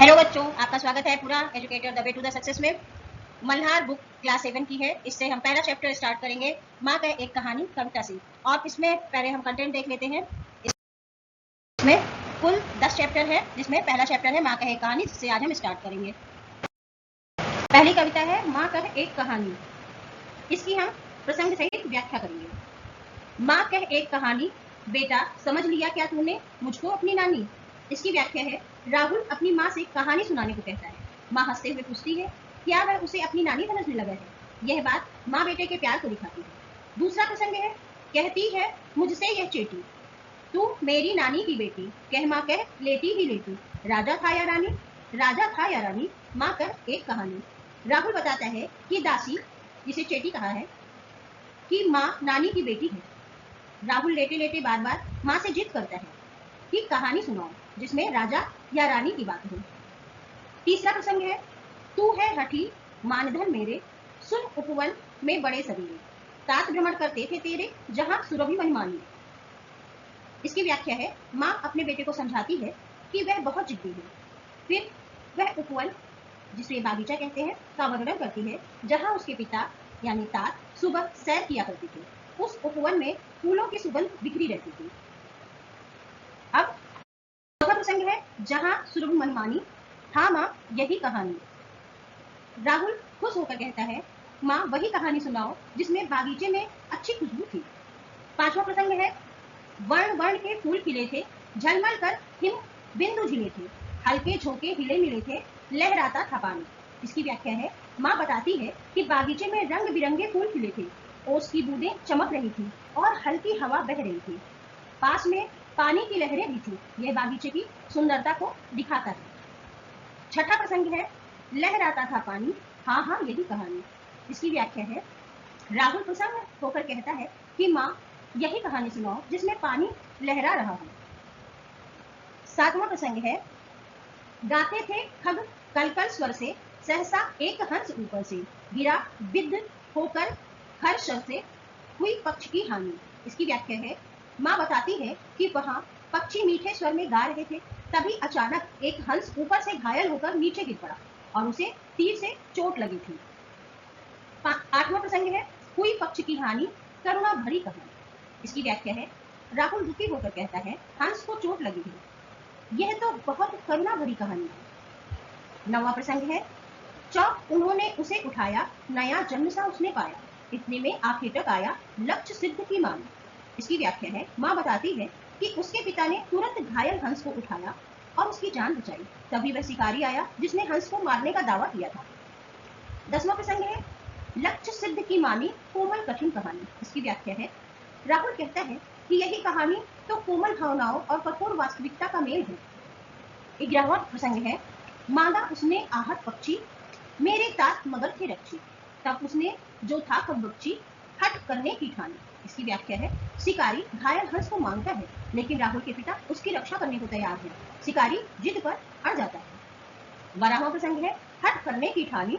Hello बच्चों, आपका स्वागत है पूरा educator the way to the success में। मल्हार बुक क्लास 7 की है। इससे हम पहला चैप्टर स्टार्ट करेंगे, माँ का एक कहानी कविता से। और इसमें पहले हम कंटेंट देख लेते हैं। इसमें कुल 10 चैप्टर है, जिसमें पहला चैप्टर है माँ का एक कहानी, जिससे आज हम स्टार्ट करेंगे। पहली कविता है माँ का एक कहानी। इसकी हम प्रसंग सहित व्याख्या करेंगे। माँ कह एक कहानी, बेटा समझ लिया क्या तूने मुझको अपनी नानी। इसकी व्याख्या है, राहुल अपनी माँ से कहानी सुनाने को कहता है। माँ हंसते हुए पूछती है, क्या वह उसे अपनी नानी समझने लगा है। यह बात माँ बेटे के प्यार को दिखाती है। दूसरा प्रसंग है, कहती है मुझसे यह चेटी, तू मेरी नानी की बेटी। कह माँ कह लेटी ही लेटी, राजा था या रानी, राजा था या रानी, माँ कह एक कहानी। राहुल बताता है कि दासी, जिसे चेटी कहा है, कि माँ नानी की बेटी है। राहुल लेटे लेटे बार बार माँ से जिद करता है कि कहानी सुनाओ जिसमें राजा या रानी की बात हो। तीसरा प्रसंग है, तू है हठी मानधन मेरे, सुन उपवन में बड़े सवेरे, तात भ्रमण करते थे तेरे जहां सुरभि महिमानी। इसकी व्याख्या है, माँ अपने बेटे को समझाती है कि वह बहुत जिद्दी है। फिर वह उपवन, जिसे बागीचा कहते हैं, का वर्णन करती है, जहां उसके पिता यानी तात सुबह सैर किया करते थे। उस उपवन में फूलों की सुगंध बिखरी रहती थी। अब चौथा प्रसंग है, जहां सुरभि मनमानी, हाँ माँ यही कहानी। राहुल खुश होकर कहता है, माँ वही कहानी सुनाओ जिसमें बागीचे में अच्छी खुशबू थी। पांचवा प्रसंग है, वर्ण वर्ण के फूल खिले थे, झलमल कर हिम बिंदु झिले थे, हल्के झोंके हिले मिले थे, लहराता था पानी। इसकी व्याख्या है, माँ बताती है कि बागीचे में रंग बिरंगे फूल खिले थे, ओस की बूंदें चमक रही थी और हल्की हवा बह रही थी। पास में पानी की लहरें भी थी। यह बागीचे की सुंदरता को दिखाता है। छठा प्रसंग है, लहराता था पानी, हाँ हाँ यही कहानी। इसकी व्याख्या है, राहुल प्रसन्न होकर कहता है कि माँ यही कहानी सुनाओ जिसमें पानी लहरा रहा हो। सातवां प्रसंग है, गाते थे खग कलकल स्वर से, सहसा एक हंस ऊपर से, गिरा बिद्ध होकर हर्ष से, हुई पक्ष की हानि। इसकी व्याख्या है, माँ बताती है कि वहां पक्षी मीठे स्वर में गा रहे थे, तभी अचानक एक हंस ऊपर से घायल होकर नीचे गिर पड़ा और उसे तीर से चोट लगी थी। आठवां प्रसंग है, हुई पक्ष की हानि, करुणा भरी कहानी। इसकी व्याख्या है, राहुल दुखी होकर कहता है, हंस को चोट लगी है, यह तो बहुत करुणा भरी कहानी है। नौवां प्रसंग है, चौक उन्होंने उसे उठाया, नया जन्म सा उसने पाया, इतने में आखिर तक आया लक्ष्य सिद्ध की मान। इसकी व्याख्या है, माँ बताती है कि उसके पिता ने तुरंत घायल हंस को उठाया और उसकी जान बचाई। तभी वह शिकारी आया जिसने हंस को मारने का दावा किया था। 10वां प्रसंग है, लक्ष्य सिद्ध की मानी कोमल कठिन कहानी। इसकी व्याख्या है, राहुल कहता है कि यही कहानी तो कोमल भावनाओं और कठोर वास्तविकता का मेल है। 11वां प्रसंग है, मांगा उसने आहत पक्षी, मेरे तात मगर थे रक्षी, तब उसने जो था कब बक्षी, हट करने की ठानी। इसकी व्याख्या है, शिकारी घायल हंस को मांगता है, लेकिन राहुल के पिता उसकी रक्षा करने को तैयार है। शिकारी जिद पर अड़ जाता है। 12वां प्रसंग है, हट करने की ठानी,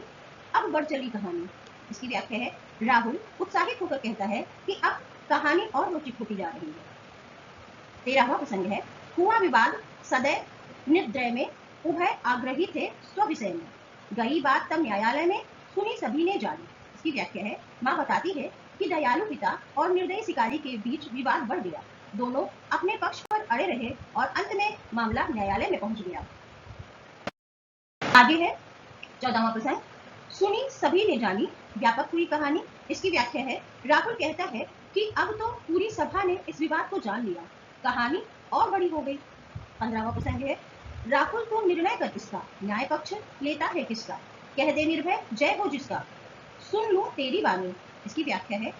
अब बढ़ चली कहानी। इसकी व्याख्या है, राहुल उत्साहित होकर कहता है कि अब कहानी और रोचक होती जा रही है। 13वां प्रसंग है, हुआ विवाद सदैव निर्दय में, उभय आग्रही थे स्व-विषय में, गई बात तब न्यायालय में, सुनी सभी ने जानी। इसकी व्याख्या है, माँ बताती है कि दयालु पिता और निर्दयी शिकारी के बीच विवाद बढ़ गया। दोनों अपने पक्ष पर अड़े रहे और अंत में मामला न्यायालय में पहुंच गया। आगे है 14वां प्रसंग, सुनी सभी ने जानी, व्यापक हुई कहानी। इसकी व्याख्या है, राहुल कहता है कि अब तो पूरी सभा ने इस विवाद को जान लिया, कहानी और बड़ी हो गई। 15वां प्रसंग है, राहुल तो निर्णय कर किसका, न्याय पक्ष लेता है किसका, कह दे निर्भय जय हो जिसका, सुन लूं तेरी वाणी। इसकी व्याख्या है,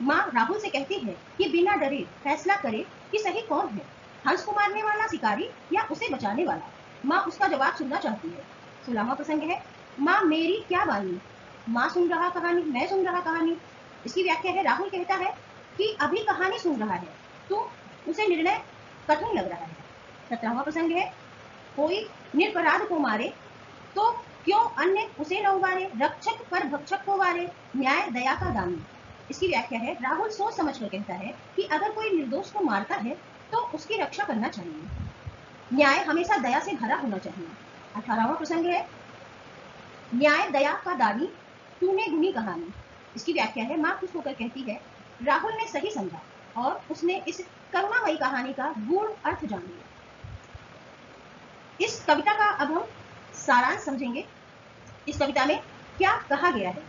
माँ राहुल से कहती है कि बिना डरे फैसला करे कि सही कौन है, हंस को मारने वाला शिकारी या उसे बचाने वाला। माँ उसका जवाब सुनना चाहती है। 16वां प्रसंग है, माँ मेरी क्या वाणी, माँ सुन रहा कहानी, मैं सुन रहा कहानी। इसकी व्याख्या है, राहुल कहता है कि अभी कहानी सुन रहा है तो उसे निर्णय कठिन लग रहा है। 17वां प्रसंग है, कोई निरपराध को मारे तो क्यों अन्य उसे न उबारे, रक्षक पर भक्षक को वारे, न्याय दया का दानी। इसकी व्याख्या है, राहुल सोच समझ कर कहता है कि अगर कोई निर्दोष को मारता है तो उसकी रक्षा करना चाहिए, न्याय हमेशा दया से भरा होना चाहिए। 18वां प्रसंग है न्याय दया का दानी तूने गुनी कहानी। इसकी व्याख्या है, माँ खुश होकर कहती है, राहुल ने सही समझा और उसने इस करुणामयी कहानी का गूढ़ अर्थ जान लिया। इस कविता का अब हम सारांश समझेंगे। इस कविता में क्या कहा गया है।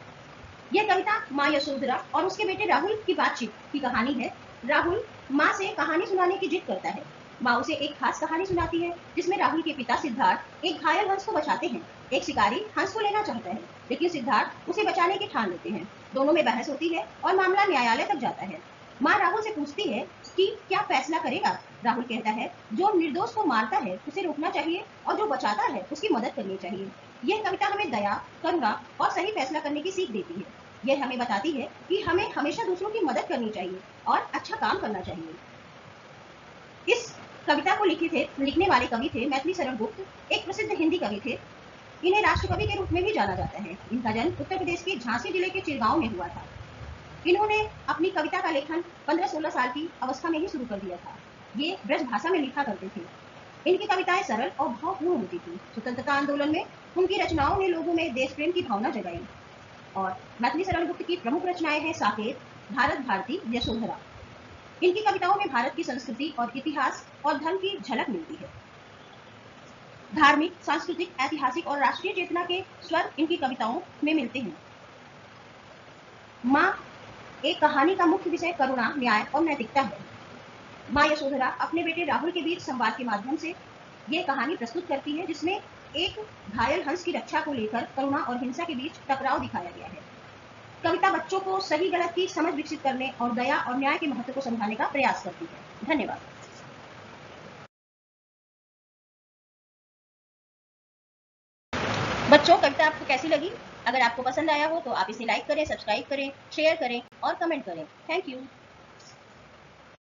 यह कविता माँ यशोधरा और उसके बेटे राहुल की बातचीत की कहानी है। राहुल माँ से कहानी सुनाने की जिद करता है। माँ उसे एक खास कहानी सुनाती है जिसमें राहुल के पिता सिद्धार्थ एक घायल हंस को बचाते हैं। एक शिकारी हंस को लेना चाहता है लेकिन सिद्धार्थ उसे बचाने की ठान लेते हैं। दोनों में बहस होती है और मामला न्यायालय तक जाता है। माँ राहुल से पूछती है कि क्या फैसला करेगा। राहुल कहता है, जो निर्दोष को मारता है उसे रोकना चाहिए और जो बचाता है उसकी मदद करनी चाहिए। यह कविता हमें दया, करुणा और सही फैसला करने की सीख देती है। यह हमें बताती है कि हमें हमेशा दूसरों की मदद करनी चाहिए और अच्छा काम करना चाहिए। इस कविता को लिखने वाले कवि थे मैथिली शरण गुप्त, एक प्रसिद्ध हिंदी कवि थे। इन्हें राष्ट्रकवि के रूप में भी जाना जाता है। इनका जन्म उत्तर प्रदेश के झांसी जिले के चिरगांव में हुआ था। इन्होंने अपनी कविता का लेखन 15-16 साल की अवस्था में ही शुरू कर दिया था। ये ब्रज भाषा में लिखा करते थे। इनकी कविताएं सरल और भावपूर्ण होती थी। स्वतंत्रता आंदोलन में उनकी रचनाओं ने लोगों में देश प्रेम की भावना जगाई। और मैथिली शरण गुप्त की प्रमुख रचनाएं हैं साकेत, भारत भारती, यशोधरा। इनकी कविताओं में भारत की संस्कृति और इतिहास और धर्म की झलक मिलती है। धार्मिक, सांस्कृतिक, ऐतिहासिक और राष्ट्रीय चेतना के स्वर इनकी कविताओं में मिलते हैं। माँ एक कहानी का मुख्य विषय करुणा, न्याय और नैतिकता है। माँ यशोधरा अपने बेटे राहुल के बीच संवाद के माध्यम से ये कहानी प्रस्तुत करती है जिसमें एक घायल हंस की रक्षा को लेकर करुणा और हिंसा के बीच टकराव दिखाया गया है। कविता बच्चों को सही गलत की समझ विकसित करने और दया और न्याय के महत्व को समझाने का प्रयास करती है। धन्यवाद। बच्चों, कविता आपको कैसी लगी? अगर आपको पसंद आया हो तो आप इसे लाइक करें, सब्सक्राइब करें, शेयर करें और कमेंट करें। Thank you.